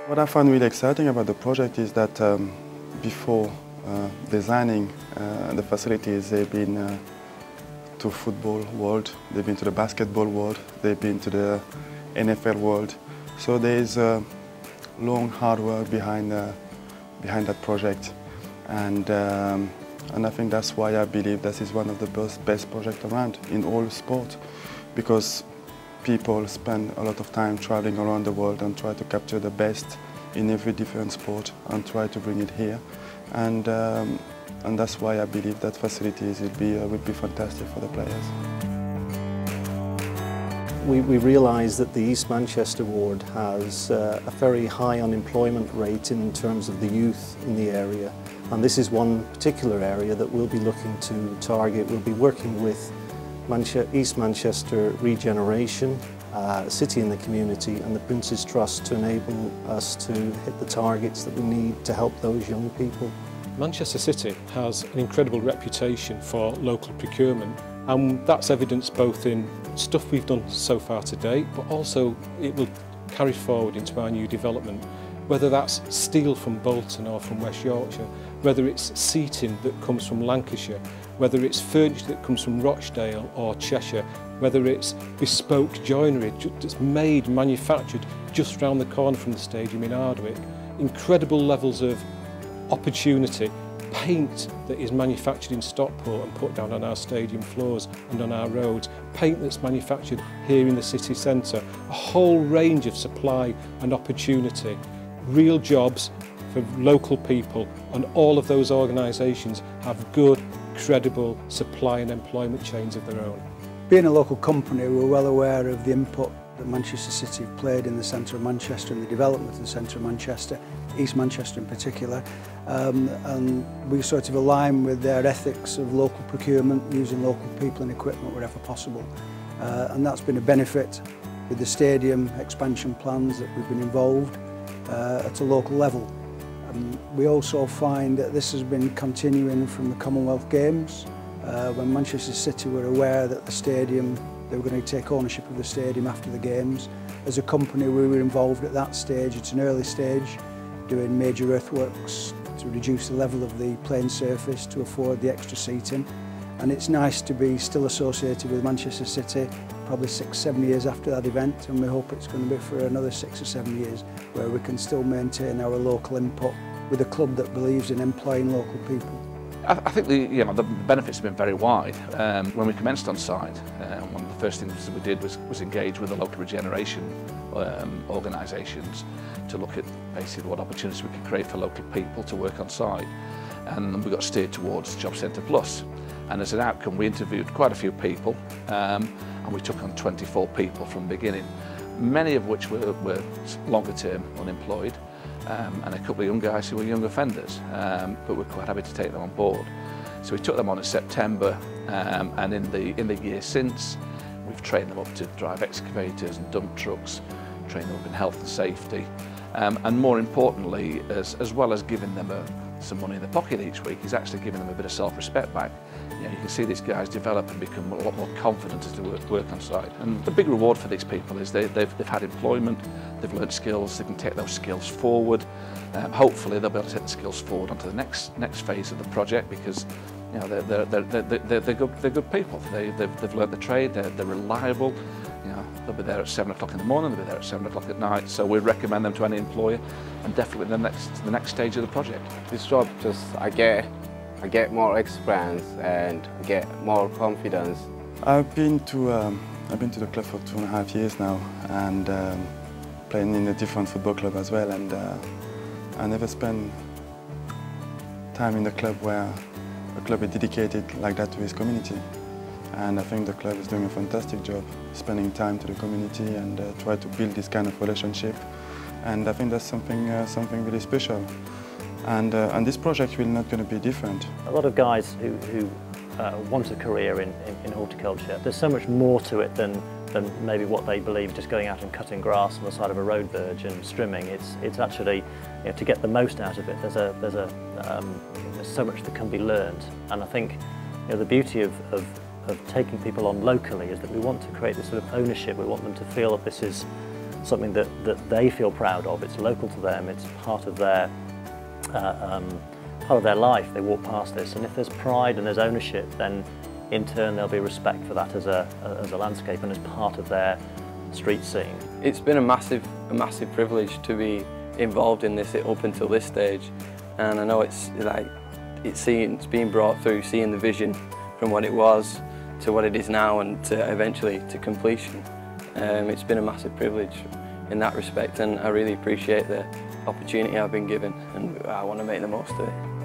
What I found really exciting about the project is that before designing the facilities, they've been to football world, they've been to the basketball world, they've been to the NFL world. So there is long hard work behind that project, and I think that's why I believe this is one of the best projects around in all sport, because people spend a lot of time traveling around the world and try to capture the best in every different sport and try to bring it here, and that's why I believe that facilities would be fantastic for the players. We realise that the East Manchester ward has a very high unemployment rate in terms of the youth in the area, and this is one particular area that we'll be looking to target. We'll be working with East Manchester Regeneration, City in the Community and the Prince's Trust to enable us to hit the targets that we need to help those young people. Manchester City has an incredible reputation for local procurement, and that's evidenced both in stuff we've done so far to date, but also it will carry forward into our new development, whether that's steel from Bolton or from West Yorkshire, whether it's seating that comes from Lancashire, whether it's furniture that comes from Rochdale or Cheshire, whether it's bespoke joinery that's made, manufactured just round the corner from the stadium in Ardwick. Incredible levels of opportunity, paint that is manufactured in Stockport and put down on our stadium floors and on our roads, paint that's manufactured here in the city centre, a whole range of supply and opportunity, real jobs for local people, and all of those organisations have good, credible supply and employment chains of their own. Being a local company, we're well aware of the input that Manchester City have played in the centre of Manchester and the development of the centre of Manchester, East Manchester in particular, and we sort of align with their ethics of local procurement, using local people and equipment wherever possible, and that's been a benefit with the stadium expansion plans that we've been involved at a local level. We also find that this has been continuing from the Commonwealth Games, when Manchester City were aware that the stadium, they were going to take ownership of the stadium after the games. As a company, we were involved at that stage, at an early stage, doing major earthworks to reduce the level of the playing surface to afford the extra seating. And it's nice to be still associated with Manchester City, probably 6-7 years after that event, and we hope it's going to be for another 6 or 7 years, where we can still maintain our local input with a club that believes in employing local people. I think the benefits have been very wide. When we commenced on site, one of the first things that we did was engage with the local regeneration organisations to look at basically what opportunities we could create for local people to work on site. And we got steered towards Job Centre Plus. And as an outcome, we interviewed quite a few people, and we took on 24 people from the beginning, many of which were longer term unemployed, and a couple of young guys who were young offenders, but we're quite happy to take them on board. So we took them on in September, and in the year since, we've trained them up to drive excavators and dump trucks, trained them up in health and safety, and more importantly, as well as giving them some money in the pocket each week, is actually giving them a bit of self-respect back. You can see these guys develop and become a lot more confident as they work on site. And the big reward for these people is they've had employment, they've learned skills, they can take those skills forward. Hopefully they'll be able to take the skills forward onto the next phase of the project, because they're good people. They've learned the trade, they're reliable. They'll be there at 7 o'clock in the morning, they'll be there at 7 o'clock at night. So we recommend them to any employer, and definitely the next stage of the project. This job I get more experience and get more confidence. I've been to the club for 2.5 years now, and playing in a different football club as well. And I never spent time in the club where a club is dedicated like that to its community. And I think the club is doing a fantastic job, spending time to the community and try to build this kind of relationship. And I think that's something really special. And this project will not going to be different. A lot of guys who want a career in horticulture, there's so much more to it than maybe what they believe, just going out and cutting grass on the side of a road verge and strimming. It's actually, to get the most out of it, there's so much that can be learned. And I think the beauty of taking people on locally is that we want to create this sort of ownership. We want them to feel that this is something that they feel proud of. It's local to them, it's part of their life. They walk past this, and if there's pride and there's ownership, then in turn there'll be respect for that as a landscape and as part of their street scene. It's been a massive privilege to be involved in this up until this stage, and I know it's being brought through, seeing the vision from what it was to what it is now and to eventually to completion. It's been a massive privilege in that respect, and I really appreciate the opportunity I've been given, and I want to make the most of it.